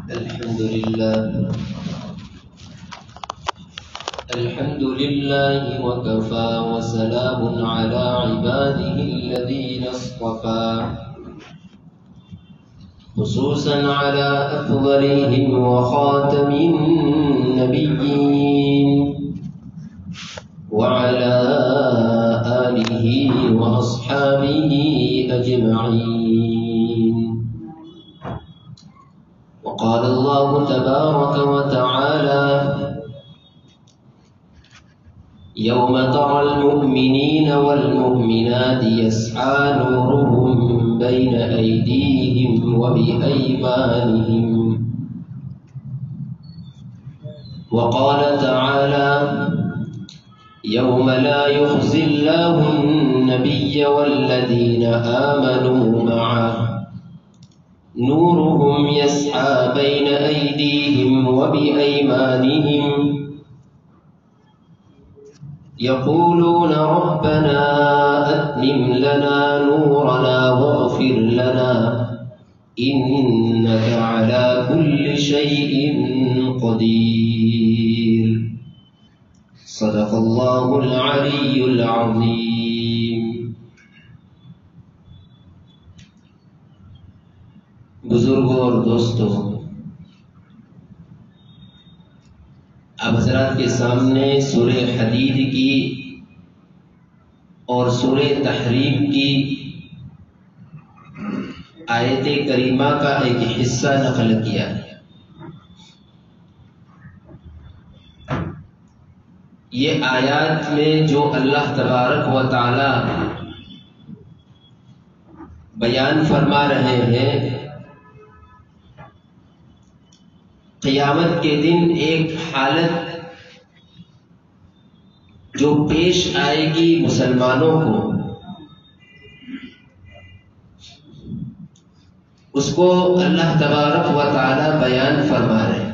الحمد لله وكفى وسلام على عباده الذين اصطفى خصوصا على أفضلهم وخاتم النبيين وعلى آله وأصحابه أجمعين. وقال الله تبارك وتعالى: يوم ترى المؤمنين والمؤمنات يسعى نورهم بين أيديهم وبأيمانهم. وقال تعالى: يوم لا يخزي الله النبي والذين آمنوا معه نورهم يسعى بين أيديهم وبأيمانهم يقولون ربنا أتمم لنا نورنا واغفر لنا إنك على كل شيء قدير. صدق الله العلي العظيم. بزرگوں اور دوستوں، اب حضرات کے سامنے سورہ حدید کی اور سورہ تحریم کی آیت کریمہ کا ایک حصہ نقل کیا ہے۔ یہ آیات میں جو اللہ تبارک و تعالی بیان فرما رہے ہیں، قیامت کے دن ایک حالت جو پیش آئے گی مسلمانوں کو، اس کو اللہ تبارک و تعالی بیان فرما رہے ہیں۔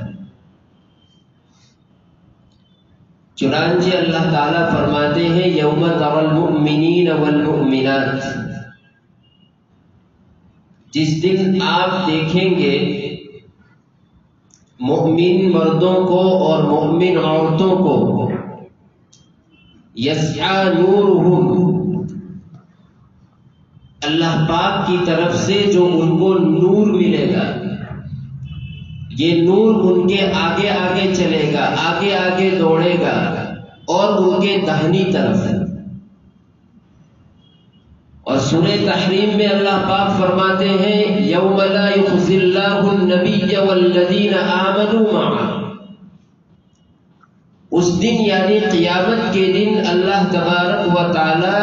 چنانچہ اللہ تعالی فرماتے ہیں: یوم تری المؤمنین والمؤمنات، جس دن آپ دیکھیں گے مومن مردوں کو اور مومن عورتوں کو، یسعی نورہم، اللہ پاک کی طرف سے جو ان کو نور ملے گا، یہ نور ان کے آگے آگے چلے گا، آگے آگے دوڑے گا اور ان کے داہنی طرف ہے۔ اور سورہ تحریم میں اللہ پاک فرماتے ہیں: یوم لا یخزی اللہ النبی والذین آمنوا معه، اس دن یعنی قیامت کے دن اللہ تبارک و تعالی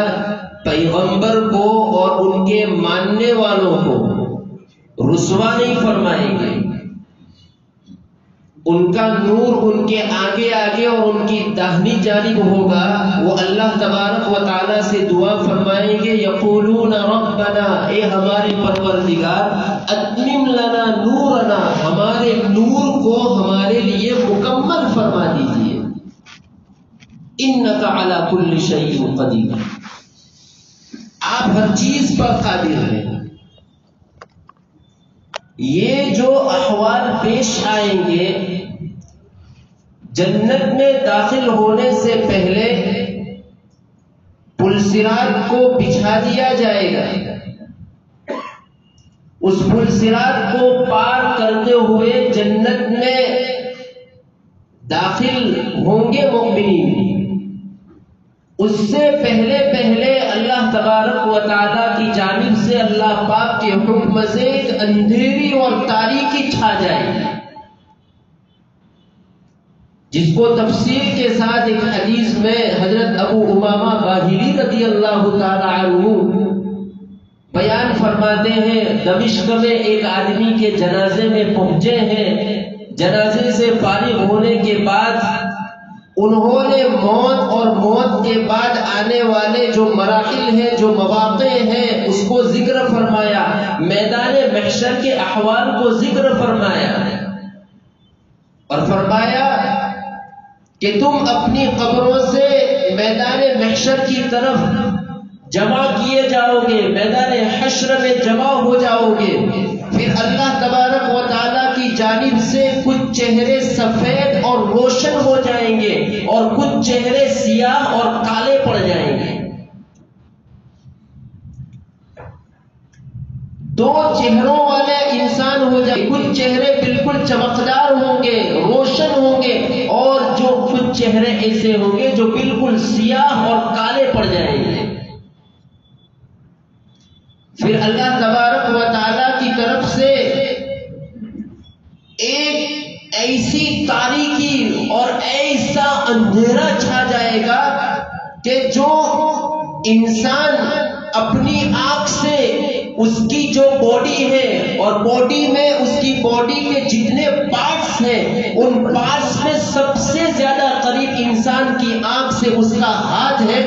پیغمبر کو اور ان کے ماننے والوں کو رسوا نہیں فرمائیں گے، ان کا نور ان کے آگے آگے اور ان کی داہنی جانب ہوگا۔ وہ اللہ تبارک و تعالی سے دعا فرمائیں گے: یقولون ربنا، اے ہمارے پروردگار، اتمم لنا نورنا، ہمارے نور کو ہمارے لیے مکمل فرما دیجیے، انک علی کل شیء قدیر، آپ ہر چیز پر قادر ہیں۔ یہ جو احوال پیش آئیں گے، جنت میں داخل ہونے سے پہلے پل صراط کو بچھا دیا جائے گا، اس پل صراط کو پار کرتے ہوئے جنت میں داخل ہوں گے مومنین۔ اس سے پہلے اللہ تبارک و تعالیٰ کی جانب سے اللہ پاک کے حکم سے ایک اندھیری اور تاریکی چھا جائے گی، جس کو تفصیل کے ساتھ ایک حدیث میں حضرت ابو امامہ باہلی رضی اللہ تعالی عنہ بیان فرماتے ہیں۔ دمشق میں ایک آدمی کے جنازے میں پہنچے ہیں، جنازے سے فارغ ہونے کے بعد انہوں نے موت اور موت کے بعد آنے والے جو مراحل ہیں، جو مواقع ہیں، اس کو ذکر فرمایا، میدان محشر کے احوال کو ذکر فرمایا، اور فرمایا کہ تم اپنی قبروں سے میدان محشر کی طرف جمع کیے جاؤ گے، میدان حشر میں جمع ہو جاؤ گے، پھر اللہ تبارک و تعالیٰ کی کی جانب سے کچھ چہرے سفید اور روشن ہو جائیں گے اور کچھ چہرے سیاہ اور کالے پڑ جائیں گے. دو چہروں والے انسان ہو جائے. کچھ چہرے بالکل چمکدار ہوں گے، روشن ہوں گے، اور جو کچھ چہرے ایسے ہوں گے جو بالکل سیاہ اور کالے پڑ جائیں گے. پھر اللہ تبارک و تعالی کی طرف سے ایک ایسی تاریکی اور ایسا اندھیرا چھا جائے گا کہ جو انسان اپنی آنکھ سے اس کی جو باڈی ہے اور باڈی میں اس کی باڈی کے جتنے پارٹس ہیں ان پارٹس میں سب سے زیادہ قریب انسان کی آنکھ سے اس کا ہاتھ ہے،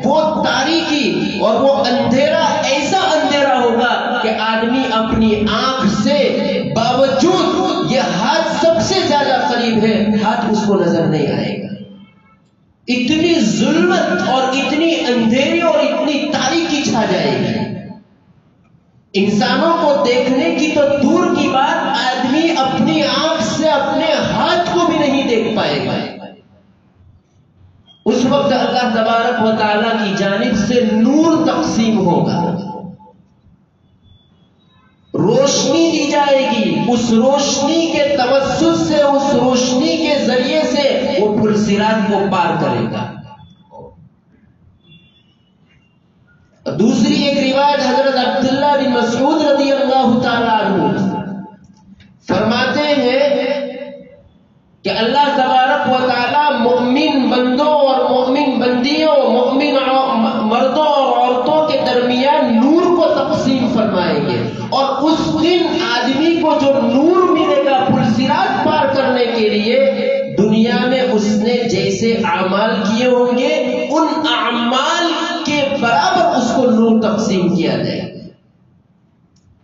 وہ تاریکی اور وہ اندھیرا ایسا اندھیرا ہوگا کہ آدمی اپنی آنکھ سے باوجود یہ ہاتھ سب سے زیادہ قریب ہے، ہاتھ اس کو نظر نہیں آئے گا. اتنی ظلمت اور اتنی اندھیری اور اتنی تاریکی چھا جائے گی. انسانوں کو دیکھنے کی تو دور کی بات، آدمی اپنی آنکھ سے اپنے ہاتھ کو بھی نہیں دیکھ پائے گا. اس وقت اللہ تبارک و تعالی کی جانب سے نور تقسیم ہوگا، روشنی دی جائے گی. اس روشنی کے توسط سے، اس روشنی کے ذریعے سے وہ پل صراط کو پار کرے گا. دوسری ایک روایت حضرت عبداللہ بن مسعود رضی اللہ تعالیٰ عنہ فرماتے ہیں کہ اللہ تبارک و تعالیٰ مومن بندوں اور مومن بندیوں، مومن مردوں اور عورتوں کے درمیان نور کو تقسیم فرمائیں گے. اور اس دن آدمی کو جو نور ملے گا پل صراط پار کرنے کے لیے، دنیا میں اس نے جیسے اعمال کیے ہوں گے ان اعمال کے برابر اس کو نور تقسیم کیا جائے گا.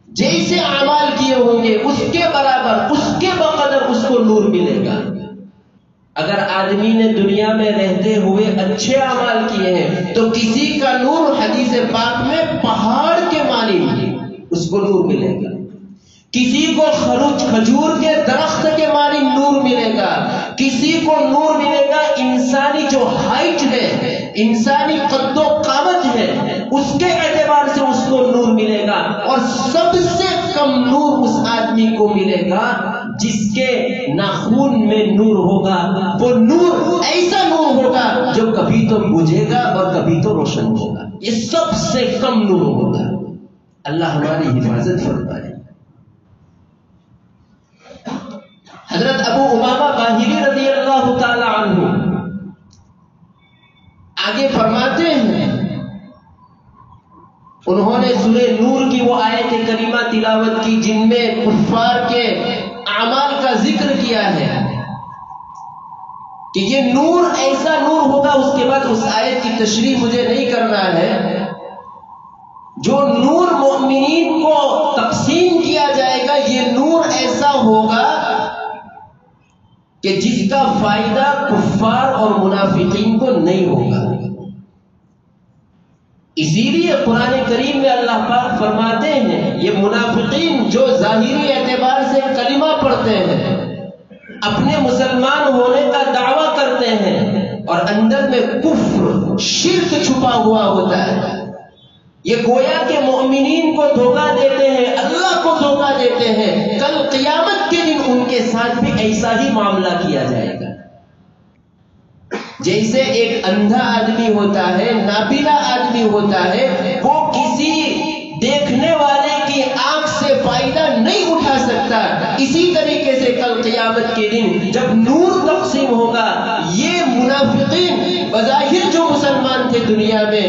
جیسے اعمال کیے ہوں گے اس کے برابر، اس کے بقدر اس کو نور ملے گا. اگر آدمی نے دنیا میں رہتے ہوئے اچھے اعمال کیے ہیں تو کسی کا نور حدیث پاک میں پہاڑ کے مانند اس کو نور ملے گا. کسی کو کھجور کے درخت کے مانند نور ملے گا. کسی کو نور ملے گا انسانی جو ہائٹ ہے، انسانی قد و قامت ہے، اس کے اعتبار سے اس کو نور ملے گا. اور سب سے کم نور اس آدمی کو ملے گا جس کے ناخون میں نور ہوگا. وہ نور ایسا نور ہوگا جو کبھی تو بجھے گا اور کبھی تو روشن ہوگا. یہ سب سے کم نور ہوگا. اللہ ہماری حفاظت فرمائے. حضرت ابو امامہ باہلی رضی اللہ تعالی عنہ آگے فرماتے ہیں، انہوں نے سورہ نور کی وہ آیت کریمہ تلاوت کی جن میں کفار کے اعمال کا ذکر کیا ہے کہ یہ نور ایسا نور ہوگا. اس کے بعد اس آیت کی تشریح مجھے نہیں کرنا ہے. جو نور مومنین کو تقسیم کیا جائے گا یہ نور ایسا ہوگا کہ جس کا فائدہ کفار اور منافقین کو نہیں ہوگا. اسی لیے قرآن کریم میں اللہ پاک فرماتے ہیں یہ منافقین جو ظاہری اعتبار سے کلمہ پڑھتے ہیں، اپنے مسلمان ہونے کا دعویٰ کرتے ہیں اور اندر میں کفر شرک چھپا ہوا ہوتا ہے، یہ گویا کہ مومنین کو دھوکہ دیتے ہیں، اللہ کو دھوکہ دیتے ہیں. کل قیامت کے دن ان کے ساتھ بھی ایسا ہی معاملہ کیا جائے گا. جیسے ایک اندھا آدمی ہوتا ہے، نابینا آدمی ہوتا ہے، وہ کسی دیکھنے والے کی آنکھ سے فائدہ نہیں اٹھا سکتا، اسی طریقے سے کل قیامت کے دن جب نور تقسیم ہوگا یہ منافقین بظاہر جو مسلمان تھے دنیا میں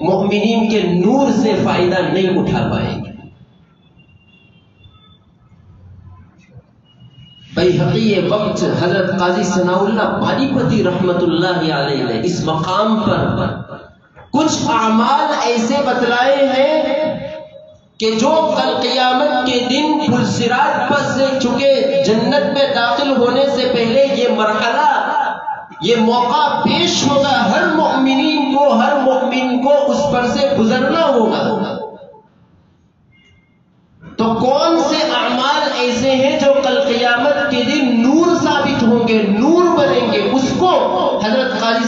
مومنین کے نور سے فائدہ نہیں اٹھا پائیں گے. بیہقی وقت حضرت قاضی ثناء اللہ پانی پتی رحمت اللہ علیہ نے اس مقام پر کچھ اعمال ایسے بتلائے ہیں کہ جو کل قیامت کے دن پل صراط پر سے چکے جنت میں داخل ہونے سے پہلے یہ مرحلہ، یہ موقع پیش ہوگا. ہر مومنین کو، ہر مومن کو اس پر سے گزرنا ہوگا. تو کون سے اعمال ایسے ہیں جو کل قیامت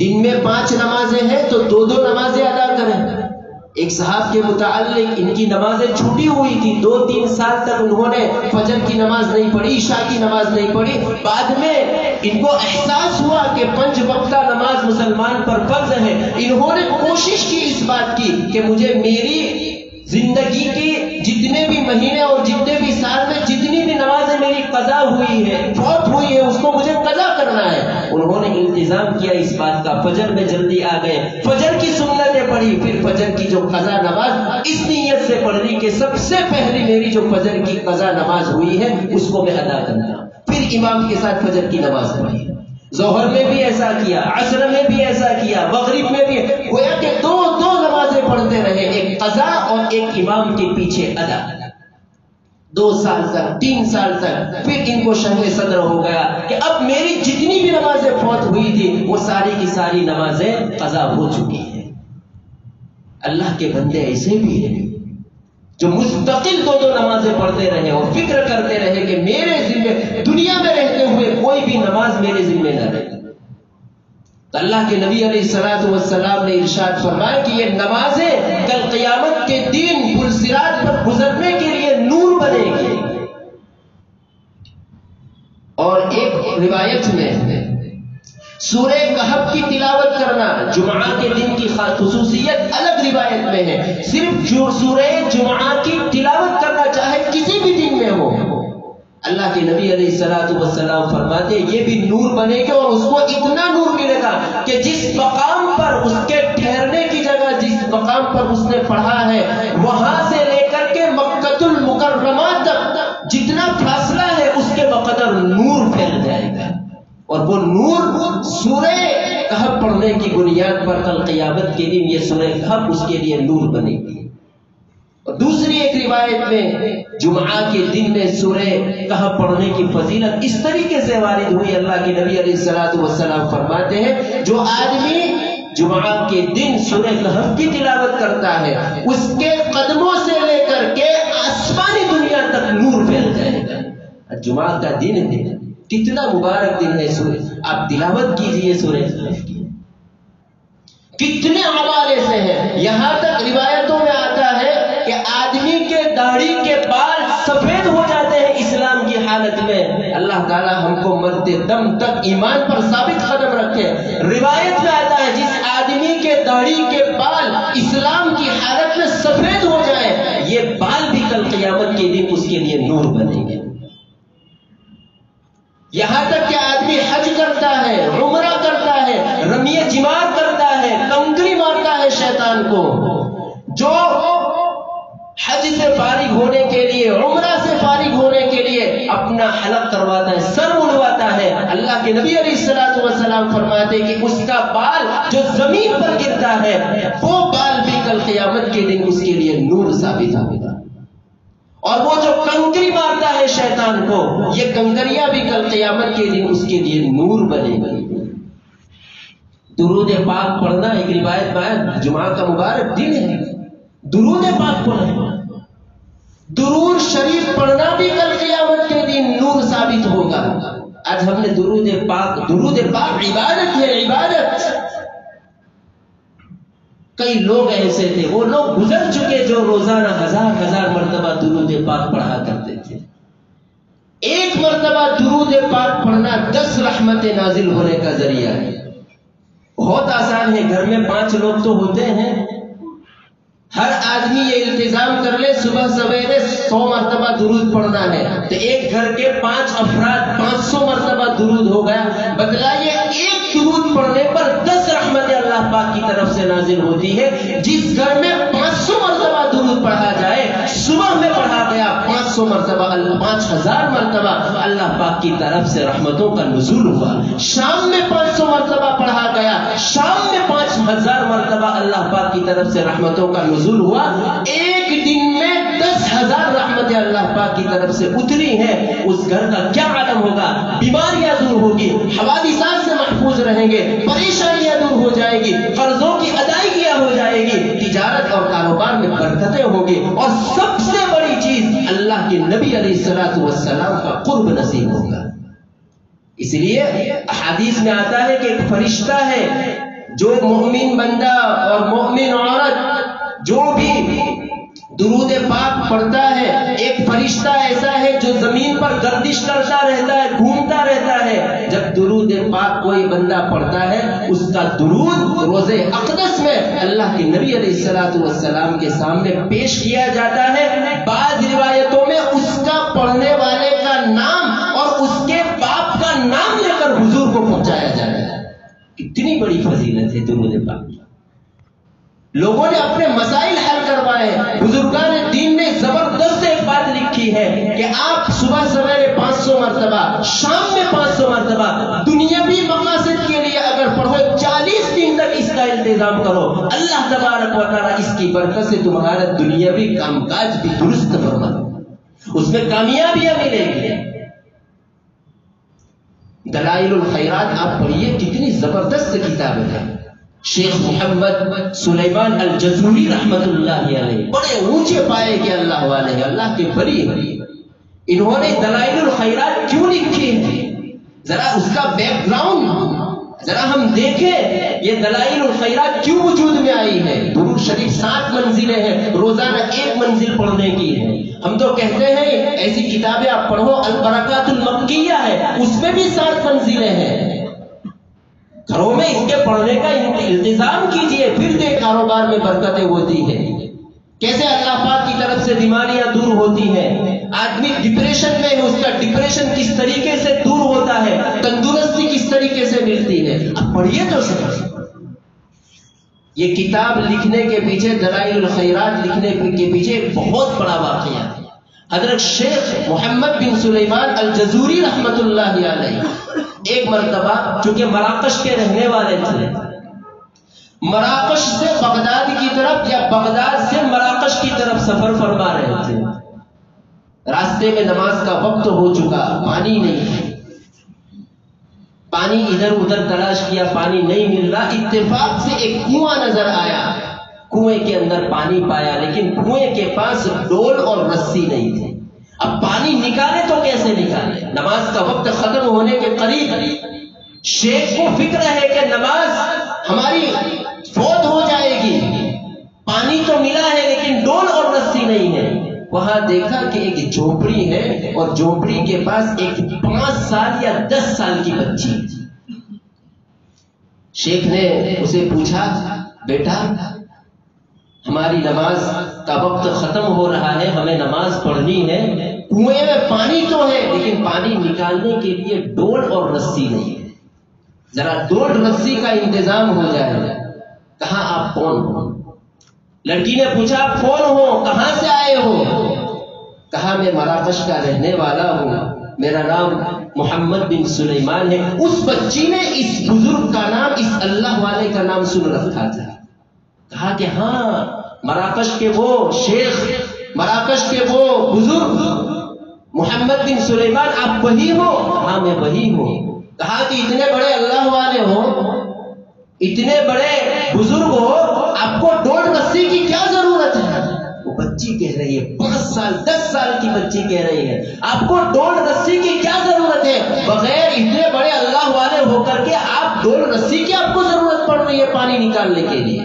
دن میں 5 نمازیں ہیں تو 2 نمازیں ادا کریں۔ ایک صاحب کے متعلق ان کی نمازیں چھوٹی ہوئی تھی، 2-3 سال تک انہوں نے فجر کی نماز نہیں پڑھی، عشاء کی نماز نہیں پڑھی۔ بعد میں ان کو احساس ہوا کہ 5 وقتہ نماز مسلمان پر فرض ہے۔ انہوں نے کوشش کی اس بات کی کہ مجھے میری زندگی کی جتنے بھی مہینے اور جتنے بھی سال میں جتنی بھی نمازیں میری قضا ہوئی ہے، فوت ہوئی ہے، اس کو مجھے قضا کرنا ہے۔ انہوں نے التزام کیا اس بات کا، فجر میں جلدی آ گئے، فجر کی سنتیں پڑھی، پھر فجر کی جو قضا نماز اس نیت سے پڑھ لی کہ سب سے پہلی میری جو فجر کی قضا نماز ہوئی ہے اس کو میں ادا کرنا، پھر امام کے ساتھ فجر کی نماز پڑھی۔ ظہر میں بھی ایسا کیا، عصر میں بھی ایسا کیا، مغرب میں بھی، گویا کہ 2 نمازیں پڑھتے رہے، ایک قضا اور ایک امام کے پیچھے ادا، 2 سال تک، 3 سال تک۔ پھر ان کو شرح صدر ہو گیا کہ اب میری جتنی بھی نمازیں فوت ہوئی تھی وہ ساری کی ساری نمازیں قضا ہو چکی ہیں۔ اللہ کے بندے ایسے بھی ہیں جو مستقل 2 نمازیں پڑھتے رہے اور فکر کرتے رہے کہ میرے ذمے دنیا میں رہتے ہوئے کوئی بھی نماز میرے ذمے نہ رہے۔ تو اللہ کے نبی علیہ الصلوۃ والسلام نے ارشاد فرمایا کہ یہ نمازیں کل قیامت کے دن پل صراط پر گزرنے کے لیے نور بنے گی۔ اور ایک روایت میں سورہ کہف کی تلاوت کرنا جمعہ کے دن کی خصوصیت الگ روایت میں ہے۔ صرف سورہ جمعہ کی تلاوت کرنا چاہے کسی بھی دن میں ہو، اللہ کے نبی علیہ الصلوۃ والسلام فرماتے یہ بھی نور بنے گا، اور اس کو اتنا نور ملے گا کہ جس مقام پر اس کے ٹھہرنے کی جگہ، جس مقام پر اس نے پڑھا ہے، وہاں سے لے کر کے مکۃ المکرمہ تک جتنا فاصلہ ہے اس کے بقدر نور پھیل جائے گا، اور وہ نور سورہ کہف پڑھنے کی بنیاد پر کل قیامت کے دن یہ سورہ کہف اس کے لیے نور بنے گی۔ اور دوسری ایک روایت میں جمعہ کے دن میں سورہ کہف پڑھنے کی فضیلت اس طریقے سے وارد ہوئی، اللہ کے نبی علیہ الصلوۃ والسلام فرماتے ہیں جو آدمی جمعہ کے دن سورہ کہف کی تلاوت کرتا ہے اس کے قدموں سے لے کر کے آسمانی دنیا تک نور پھیل جائے گا۔ جمعہ کا دن ہے، کتنا مبارک دن ہے، آپ تلاوت کیجئے سورہ کہف کی، کتنے حوالے سے ہیں۔ یہاں تک روایتوں میں آتا ہے کہ آدمی کے داڑھی کے بال سفید ہو جاتے ہیں اسلام کی حالت میں۔ اللہ تعالی ہم کو مرتے دم تک ایمان پر ثابت قدم رکھے۔ روایت میں آتا ہے جس آدمی کے داڑھی کے بال اسلام کی حالت میں سفید ہو جائے، یہ بال بھی کل قیامت کے دن اس کے لیے نور بنیں گے۔ یہاں تک کہ آدمی حج کرتا ہے، عمرہ کرتا ہے، رمی جمار کرتا ہے، کنکری مارتا ہے شیطان کو، جو حج سے فارغ ہونے کے لیے، عمرہ سے فارغ ہونے کے لیے اپنا حلق کرواتا ہے، سر اڑواتا ہے، اللہ کے نبی علیہ الصلوۃ والسلام فرماتے کہ اس کا بال جو زمین پر گرتا ہے وہ بال بھی کل قیامت کے دن اس کے لیے نور ثابت ہوگا۔ اور وہ جو کنکری مارتا ہے شیطان کو، یہ کنکریاں بھی کل قیامت کے دن اس کے لیے نور بنے گی۔ درود پاک پڑھنا ایک روایت میں جمعہ کا مبارک دن ہے، درود پاک پڑھنا، درود شریف پڑھنا بھی کل قیامت کے دن نور ثابت ہوگا۔ آج ہم نے درود پاک عبادت ہے، عبادت۔ کئی لوگ ایسے تھے، وہ لوگ گزر چکے جو روزانہ ہزار مرتبہ درود پاک پڑھا کرتے تھے۔ ایک مرتبہ درود پاک پڑھنا 10 رحمتیں نازل ہونے کا ذریعہ ہے۔ بہت آسان ہے، گھر میں 5 لوگ تو ہوتے ہیں، ہر آدمی یہ التزام کر لے صبح سویرے 100 مرتبہ درود پڑھنا ہے، تو ایک گھر کے 5 افراد 500 مرتبہ درود ہو گیا۔ بتلائیے ایک درود پڑھنے پر 10 رحمتیں اللہ پاک کی طرف سے نازل ہوتی ہے۔ جس گھر میں 500 مرتبہ درود پڑھا جائے، صبح میں پڑھا گیا 500 مرتبہ، 5000 مرتبہ اللہ پاک کی طرف سے رحمتوں کا نزول ہوا۔ شام میں 500 مرتبہ پڑھا گیا، شام میں 5000 مرتبہ اللہ پاک کی طرف سے رحمتوں کا نزول ہوا۔ ایک دن میں 10,000 رحمتیں اللہ پاک کی طرف سے اتری ہیں۔ اس گھر کا کیا عالم ہوگا؟ بیماریاں دور ہوگی، حوادثات سے محفوظ رہیں گے، پریشانیاں دور ہو جائے گی، قرضوں کی ادائیگیاں ہو جائے گی، تجارت اور کاروبار میں برکتیں ہوگی، اور سب سے بڑی چیز اللہ کے نبی علیہ الصلوۃ والسلام کا قرب نصیب ہوگا۔ اس لیے احادیث میں آتا ہے کہ ایک فرشتہ ہے جو مومن بندہ اور مومن عورت جو بھی درود پاک پڑھتا ہے، ایک فرشتہ ایسا ہے جو زمین پر گردش کرتا رہتا ہے، گھومتا رہتا ہے. جب درود پاک کوئی بندہ پڑھتا ہے، اس کا درود روز اقدس میں اللہ کے نبی علیہ السلام کے سامنے پیش کیا جاتا ہے. بعض روایتوں میں اس کا پڑھنے والے کا نام اور اس کے باپ کا نام لے کر حضور کو پہنچایا جاتا ہے. کتنی بڑی فضیلت ہے درود پاک. لوگوں نے اپنے مسائل حل کروائے. بزرگان دین نے زبردست ایک بات لکھی ہے کہ آپ صبح سویرے 500 مرتبہ، شام میں 500 مرتبہ دنیاوی مقاصد کے لیے اگر پڑھو، 40 دن تک اس کا انتظام کرو، اللہ تبارک و تعالیٰ اس کی برکت سے تمہارا دنیاوی کام کاج بھی درست فرما، اس میں کامیابیاں ملے گی. دلائل الخیرات آپ پڑھیے، کتنی زبردست کتاب ہے. شیخ محمد سلیمان الجزوری رحمت اللہ علیہ بڑے اونچے پائے کے اللہ والے ہیں، اللہ کے بری. انہوں نے دلائل الخیرات کیوں لکھی ہے، ذرا اس کا بیک گراؤنڈ ذرا ہم دیکھیں. یہ دلائل الخیرات کیوں وجود میں آئی ہے؟ درود شریف 7 منزلیں ہیں، روزانہ 1 منزل پڑھنے کی ہے. ہم تو کہتے ہیں ایسی کتابیں آپ پڑھو، البرکات المکیہ ہے، اس میں بھی 7 منزلیں ہیں. گھروں میں اس کے پڑھنے کا التزام کیجئے، پھر دے کاروبار میں برکتیں ہوتی ہیں. کیسے اللہ پاک کی طرف سے بیماریاں دور ہوتی ہیں. آدمی ڈپریشن میں ہے، اس کا ڈپریشن کس طریقے سے دور ہوتا ہے، تندرستی کس طریقے سے ملتی ہے. اب پڑھیے تو صحیح. یہ کتاب لکھنے کے پیچھے، دلائل الخیرات لکھنے کے پیچھے ایک بہت بڑا واقعہ ہے. حضرت شیخ محمد بن سلیمان الجزوری رحمت اللہ علیہ ایک مرتبہ، چونکہ مراکش کے رہنے والے تھے، مراکش سے بغداد کی طرف یا بغداد سے مراکش کی طرف سفر فرما رہے تھے. راستے میں نماز کا وقت ہو چکا، پانی نہیں، پانی ادھر ادھر تلاش کیا، پانی نہیں مل رہا. اتفاق سے ایک کنواں نظر آیا، کنویں کے اندر پانی پایا، لیکن کنویں کے پاس ڈول اور رسی نہیں تھی. اب پانی نکالے تو کیسے نکالے؟ نماز کا وقت ختم ہونے کے قریب. شیخ کو فکر ہے کہ نماز ہماری فوت ہو جائے گی، پانی تو ملا ہے لیکن ڈول اور رسی نہیں ہے. وہاں دیکھا کہ ایک جھونپڑی ہے اور جھونپڑی کے پاس ایک 5 سال یا 10 سال کی بچی. شیخ نے اسے پوچھا، بیٹا ہماری نماز کا وقت ختم ہو رہا ہے، ہمیں نماز پڑھنی ہے، کنویں میں پانی تو ہے لیکن پانی نکالنے کے لیے ڈول اور رسی نہیں ہے، ذرا ڈول رسی کا انتظام ہو جائے. کہاں آپ کون ہو؟ لڑکی نے پوچھا آپ کون ہو، کہاں سے آئے ہو؟ کہا میں مراکش کا رہنے والا ہوں، میرا نام محمد بن سلیمان ہے. اس بچی نے اس بزرگ کا نام، اس اللہ والے کا نام سن رکھا تھا. کہا کہ ہاں مراکش کے وہ شیخ، مراکش کے وہ بزرگ محمد بن سلیمان، آپ وہی ہو؟ ہاں میں وہی ہوں. کہا کہ اتنے بڑے اللہ والے ہو، اتنے بڑے بزرگ ہو، آپ کو ڈول رسی کی کیا ضرورت ہے؟ وہ بچی کہہ رہی ہے، 5 سال 10 سال کی بچی کہہ رہی ہے آپ کو ڈول رسی کی کیا ضرورت ہے؟ بغیر اتنے بڑے اللہ والے ہو کر کے آپ ڈول رسی کی آپ کو ضرورت پڑ رہی ہے پانی نکالنے کے لیے.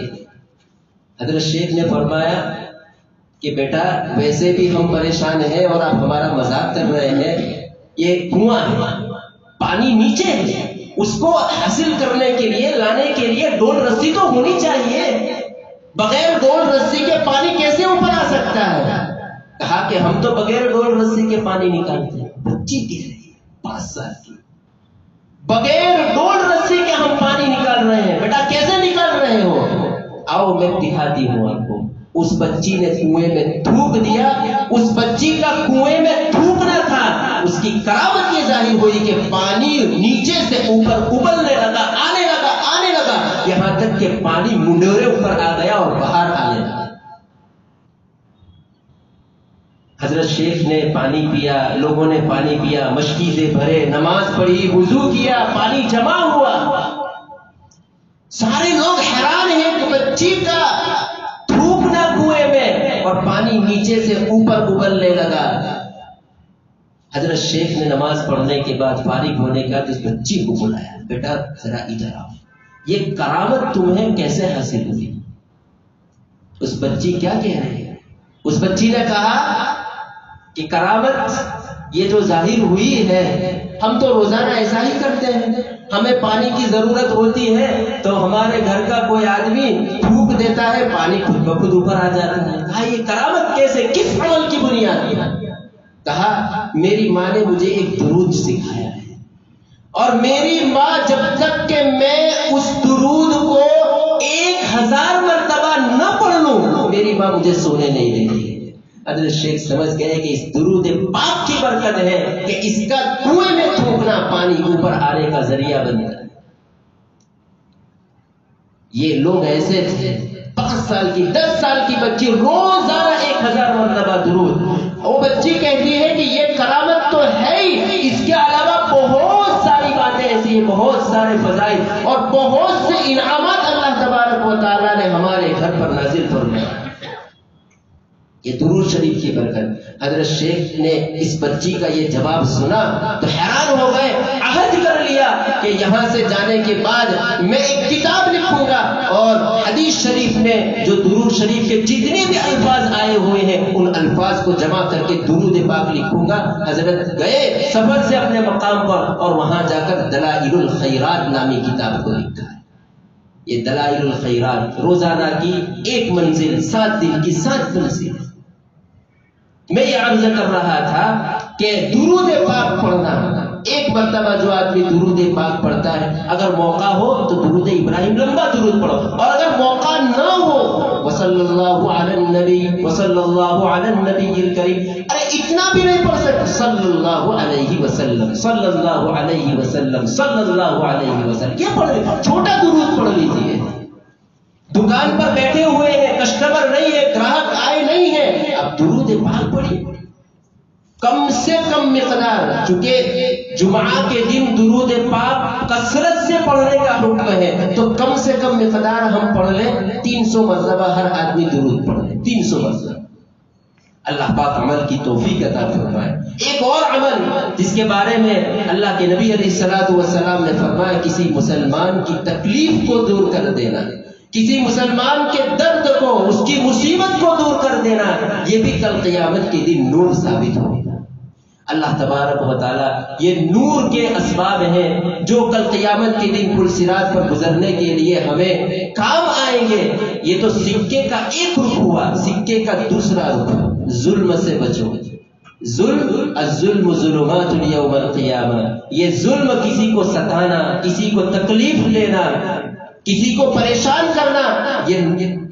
حضرت شیخ نے فرمایا کہ بیٹا ویسے بھی ہم پریشان ہیں اور آپ ہمارا مذاق کر رہے ہیں. یہ کنواں ہے، پانی نیچے ہے، اس کو حاصل کرنے کے لیے، لانے کے لیے ڈول رسی تو ہونی چاہیے. بغیر ڈول رسی کے پانی کیسے اوپر آ سکتا ہے؟ کہا کہ ہم تو بغیر ڈول رسی کے پانی نکالتے ہیں. بچی کہہ رہی ہے 5 سال کی، بغیر ڈول رسی کے ہم پانی نکال رہے ہیں. بیٹا کیسے نکال رہے ہو؟ آؤ میں دکھاتی ہوں آپ کو. اس بچی نے کنویں میں تھوک دیا. اس بچی کا کنویں میں تھوکنا تھا، اس کی کرامت یہ ظاہر ہوئی کہ پانی نیچے سے اوپر ابلنے لگا، آنے لگا، آنے لگا، یہاں تک کہ پانی منڈورے اوپر آ گیا اور باہر آنے لگا. حضرت شیخ نے پانی پیا، لوگوں نے پانی پیا، مشکیزیں بھرے، نماز پڑھی، وضو کیا، پانی جمع ہوا. سارے لوگ حیران ہیں کہ بچی کا تھوکنا کنویں میں اور پانی نیچے سے اوپر ابلنے لگا. حضرت شیخ نے نماز پڑھنے کے بعد، فارغ ہونے کے بعد اس بچی کو بلایا، بیٹا ذرا ادھر آؤ. یہ کرامت تمہیں کیسے حاصل ہوئی؟ اس بچی کیا کہہ رہی ہے؟ اس بچی نے کہا کہ کرامت یہ جو ظاہر ہوئی ہے، ہم تو روزانہ ایسا ہی کرتے ہیں، ہمیں پانی کی ضرورت ہوتی ہے تو ہمارے گھر کا کوئی آدمی پھونک دیتا ہے، پانی خود بخود اوپر آ جاتا ہے۔ کہا یہ کرامت کیسے، کس عمل کی بنیاد پر؟ کہا میری ماں نے مجھے ایک درود سکھایا ہے، اور میری ماں جب تک کہ میں اس درود کو 1000 مرتبہ نہ پڑھ لوں، میری ماں مجھے سونے نہیں دیتی۔ حضرت شیخ سمجھ گئے کہ اس درود پاک کی برکت ہے کہ اس کا کنویں میں تھوکنا پانی اوپر آنے کا ذریعہ بنتا ہے۔ یہ لوگ ایسے تھے، 5 سال کی 10 سال کی بچی روزانہ 1000 مرتبہ درود۔ وہ بچی کہتی ہے کہ یہ کرامت تو ہے ہی، اس کے علاوہ بہت ساری باتیں ایسی ہیں، بہت سارے فضائل اور بہت سے انعامات اللہ تبارک و تعالیٰ نے ہمارے گھر پر نازل فرمائے۔ یہ درود شریف کی برکت۔ حضرت شیخ نے اس بچی کا یہ جواب سنا تو حیران ہو گئے، عہد کر لیا کہ یہاں سے جانے کے بعد میں ایک کتاب لکھوں گا اور حدیث شریف میں جو درود شریف کے جتنے بھی الفاظ آئے ہوئے ہیں ان الفاظ کو جمع کر کے درود پاک لکھوں گا۔ حضرت گئے سفر سے اپنے مقام پر اور وہاں جا کر دلائل الخیرات نامی کتاب کو لکھا ہے۔ یہ دلائل الخیرات روزانہ کی ایک منزل، 7 دن کی 7 منزل۔ میں یہ عرض کر رہا تھا کہ درود پاک پڑھنا، ایک مرتبہ جو آدمی درود پاک پڑھتا ہے، اگر موقع ہو تو درود ابراہیم لمبا درود پڑھو، اور اگر موقع نہ ہو وصلی اللہ علی النبی وصلی اللہ علی النبی الکریم، ارے اتنا بھی نہیں پڑھ سکتے، صلی اللہ علیہ وسلم صلی اللہ علیہ وسلم صلی اللہ علیہ وسلم، یہ پڑھ لیں، چھوٹا درود پڑھ لیجیے۔ دکان پر بیٹھے ہوئے ہیں، کسٹمر نہیں ہے، گراہک آئے نہیں ہے، اب درود پاک پڑھیے، کم سے کم مقدار، چونکہ جمعہ کے دن درود پاک کثرت سے پڑھنے کا حکم ہے تو کم سے کم مقدار ہم پڑھ لیں، 300 مرتبہ ہر آدمی درود پڑھ لیں، 300 مرتبہ۔ اللہ پاک عمل کی توفیق عطا فرمائے۔ ایک اور عمل جس کے بارے میں اللہ کے نبی علیہ الصلوۃ والسلام نے فرمایا، کسی مسلمان کی تکلیف کو دور کر دینا، کسی مسلمان کے درد کو، اس کی مصیبت کو دور کر دینا، یہ بھی کل قیامت کے دن نور ثابت ہوگا۔ اللہ تبارک و تعالیٰ یہ نور کے اسباب ہیں جو کل قیامت کے دن پل صراط پر گزرنے کے لیے ہمیں کام آئیں گے۔ یہ تو سکے کا ایک رخ ہوا، سکے کا دوسرا رخ، ظلم سے بچو۔ الظلم ظلمات یوم القیامہ، یہ ظلم کسی کو ستانا، کسی کو تکلیف لینا، کسی کو پریشان کرنا، یہ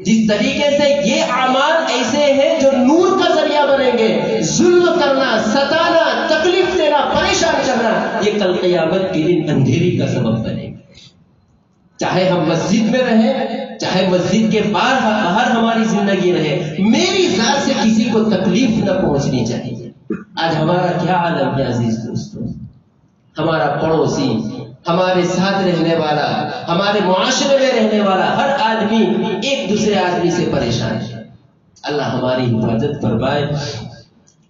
جس طریقے سے یہ اعمال ایسے ہیں جو نور کا ذریعہ بنیں گے، ظلم کرنا، ستانا، تکلیف دینا، پریشان کرنا، یہ کل قیامت کے دن اندھیری کا سبب بنے گا۔ چاہے ہم مسجد میں رہیں، چاہے مسجد کے باہر ہماری زندگی رہے، میری ذات سے کسی کو تکلیف نہ پہنچنی چاہیے۔ آج ہمارا کیا عالم ہے عزیز دوستوں، ہمارا پڑوسی، ہمارے ساتھ رہنے والا، ہمارے معاشرے میں رہنے والا ہر آدمی ایک دوسرے آدمی سے پریشان ہے۔ اللہ ہماری حفاظت فرمائے،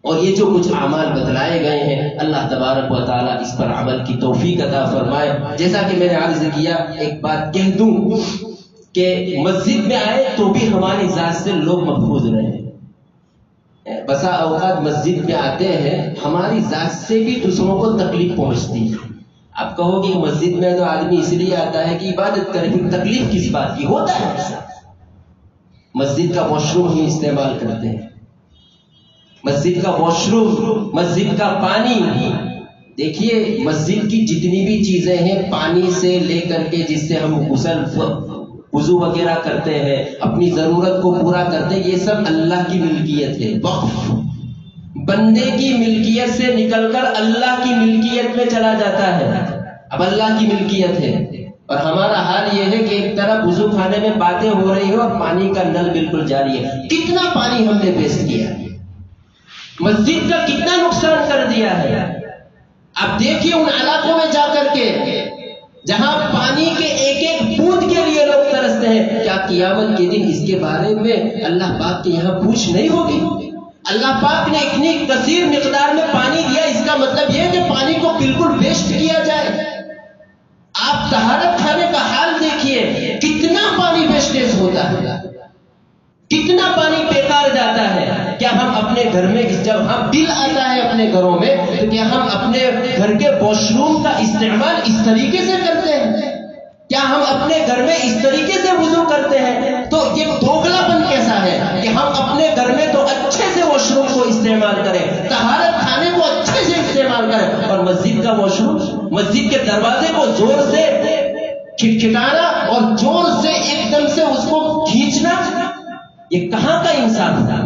اور یہ جو کچھ اعمال بتلائے گئے ہیں اللہ تبارک و تعالیٰ اس پر عمل کی توفیق عطا فرمائے۔ جیسا کہ میں نے عرض کیا، ایک بات کہہ دوں کہ مسجد میں آئے تو بھی ہماری ذات سے لوگ محفوظ رہیں۔ بسا اوقات مسجد میں آتے ہیں، ہماری ذات سے بھی دوسروں کو تکلیف پہنچتی ہے۔ آپ کہو گے مسجد میں تو آدمی اس لیے آتا ہے کہ عبادت کرے، پھر تکلیف کس بات کی؟ ہوتا ہے ایسا۔ مسجد کا واش روم ہی استعمال کرتے ہیں، مسجد کا واش روم، مسجد کا پانی، دیکھیے مسجد کی جتنی بھی چیزیں ہیں، پانی سے لے کر کے جس سے ہم غسل وضو وغیرہ کرتے ہیں، اپنی ضرورت کو پورا کرتے ہیں، یہ سب اللہ کی ملکیت ہے۔ وقف بندے کی ملکیت سے نکل کر اللہ کی ملکیت میں چلا جاتا ہے، اب اللہ کی ملکیت ہے۔ اور ہمارا حال یہ ہے کہ ایک طرف وضو خانے میں باتیں ہو رہی ہو اور پانی کا نل بالکل جاری ہے۔ کتنا پانی ہم نے ویسٹ کیا ہے، مسجد کا کتنا نقصان کر دیا ہے۔ اب دیکھیے ان علاقوں میں جا کر کے جہاں پانی کے ایک ایک بوند کے لیے لوگ ترستے ہیں، کیا قیامت کے دن اس کے بارے میں اللہ پاک کے یہاں پوچھ نہیں ہوگی؟ اللہ پاک نے اتنی کثیر مقدار میں پانی دیا، اس کا مطلب یہ ہے کہ پانی کو بالکل ویسٹ کیا جائے؟ آپ طہارت خانے کا حال دیکھیے، کتنا پانی بیکار جاتا ہے. کیا ہم اپنے گھر میں جب ہم بل آتا ہے اپنے گھروں میں تو کیا ہم اپنے گھر کے واش روم کا استعمال اس طریقے سے کرتے ہیں؟ کیا ہم اپنے گھر میں اس طریقے سے وضو کرتے ہیں؟ تو یہ دوگلا پن کیسا ہے کہ ہم اپنے گھر میں تو اچھے سے واش روم کو استعمال کریں, طہارت خانے کو اچھے سے استعمال کریں, اور مسجد کا واش روم, مسجد کے دروازے کو زور سے کھٹکھٹانا اور زور سے ایک دم سے اس کو کھینچنا, یہ کہاں کا انصاف تھا؟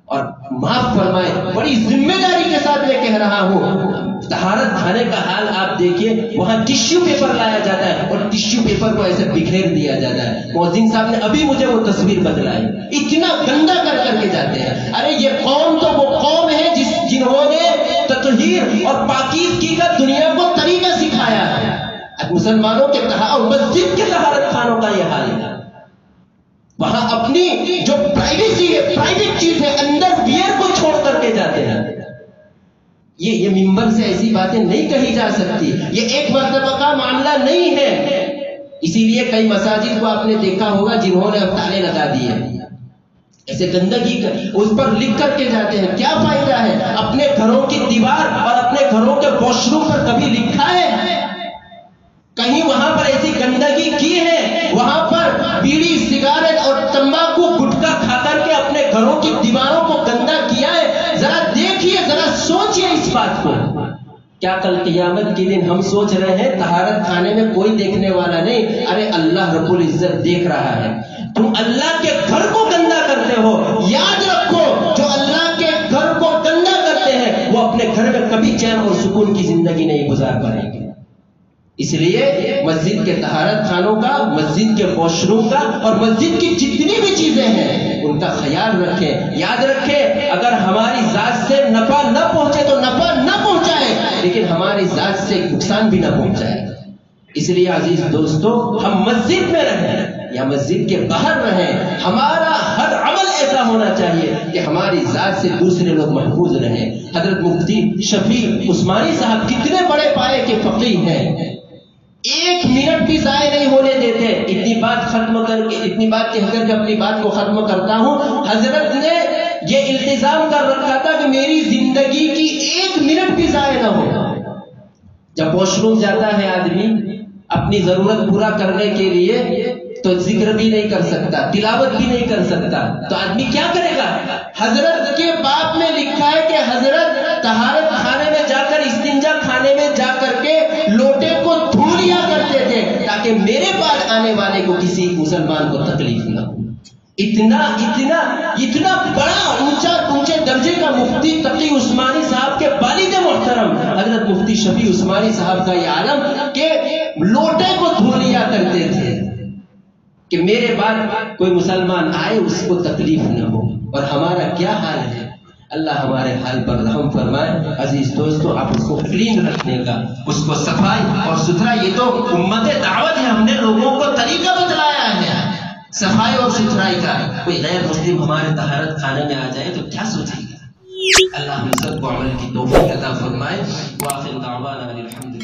اور معاف فرمائے, بڑی ذمہ داری کے ساتھ میں کہہ رہا ہوں, طہارت خانے کا حال آپ دیکھیے, وہاں ٹشو پیپر لایا جاتا ہے اور ٹشو پیپر کو ایسے بکھیر دیا جاتا ہے. مؤذن صاحب نے ابھی مجھے وہ تصویر بتلائی, اتنا گندا کر کے جاتے ہیں. ارے یہ قوم تو وہ قوم ہے جنہوں نے تطہیر اور پاکیزگی کا دنیا کو طریقہ سکھایا ہے. مسلمانوں کے مسجد کے طہارت خانوں کا یہ حال ہے. وہاں اپنی جو پرائیویسی ہے, پرائیویٹ چیز ہے, انڈر ویئر کو چھوڑ کر کے جاتے ہیں. یہ ممبر سے ایسی باتیں نہیں کہی جا سکتی, یہ ایک مرتبہ کا معاملہ نہیں ہے. اسی لیے کئی مساجد کو آپ نے دیکھا ہوگا جنہوں نے اب تالے لگا دیے, ایسے گندگی اس پر لکھ کر کے جاتے ہیں. کیا فائدہ ہے؟ اپنے گھروں کی دیوار اور اپنے گھروں کے واش روم پر کبھی لکھا ہے؟ کہیں وہاں پر ایسی گندگی کی ہے؟ وہاں پر بیڑی, سگریٹ اور تمباکو گٹکا کھا کر کے اپنے گھروں کی دیواروں کو گندا کیا ہے؟ ذرا دیکھیے, ذرا سوچئے اس بات کو. کیا کل قیامت کے دن ہم سوچ رہے ہیں طہارت خانے میں کوئی دیکھنے والا نہیں؟ ارے اللہ رب العزت دیکھ رہا ہے. تم اللہ کے گھر کو گندا کرتے ہو, یاد رکھو جو اللہ کے گھر کو گندا کرتے ہیں وہ اپنے گھر میں کبھی چین اور سکون کی زندگی نہیں گزار پائیں گے. اس لیے مسجد کے طہارت خانوں کا, مسجد کے واش روم کا اور مسجد کی جتنی بھی چیزیں ہیں ان کا خیال رکھیں. یاد رکھیں, اگر ہماری ذات سے نفع نہ پہنچے تو نفع نہ پہنچائے, لیکن ہماری ذات سے نقصان بھی نہ پہنچائے. اس لیے عزیز دوستو, ہم مسجد میں رہیں یا مسجد کے باہر رہیں, ہمارا ہر عمل ایسا ہونا چاہیے کہ ہماری ذات سے دوسرے لوگ محفوظ رہیں. حضرت مفتی شفیع عثمانی صاحب کتنے بڑے پائے کے فقیہ ہیں, ایک منٹ بھی ضائع نہیں ہونے دیتے. اتنی بات کہہ کر کے اپنی بات کو ختم کرتا ہوں. حضرت نے یہ التزام کر رکھا تھا کہ میری زندگی کی ایک منٹ بھی ضائع نہ ہو. جب واش روم جاتا ہے آدمی اپنی ضرورت پورا کرنے کے لیے تو ذکر بھی نہیں کر سکتا, تلاوت بھی نہیں کر سکتا, تو آدمی کیا کرے گا؟ حضرت کے باب میں لکھا ہے کہ حضرت طہارت خانے میں جا کر, استنجا خانے میں جا کر کے لوٹے کو دھو لیا کرتے تھے تاکہ میرے بعد آنے والے کو کسی مسلمان کو تکلیف نہ ہو. اتنا بڑا اونچے درجے کا مفتی تقی عثمانی صاحب کے والد محترم حضرت مفتی شفیع عثمانی صاحب کا یہ عالم کہ لوٹے کو دھو لیا کرتے تھے کہ میرے بعد کوئی مسلمان آئے اس کو تکلیف نہ ہو. اور ہمارا کیا حال ہے؟ اللہ ہمارے حال پر رحم فرمائے. عزیز دوستو, آپ اس کو کلین رکھنے کا, اس کو صفائی اور ستھرا, یہ تو امت دعوت ہے, ہم نے لوگوں کو طریقہ بتلایا ہے صفائی اور ستھرائی کا. کوئی غیر مسلم ہمارے طہارت خانے میں آ جائے تو کیا سوچے گا؟ اللہ ہم سب کو عمل کی توفیق عطا فرمائے. وآخر دعوانا الحمد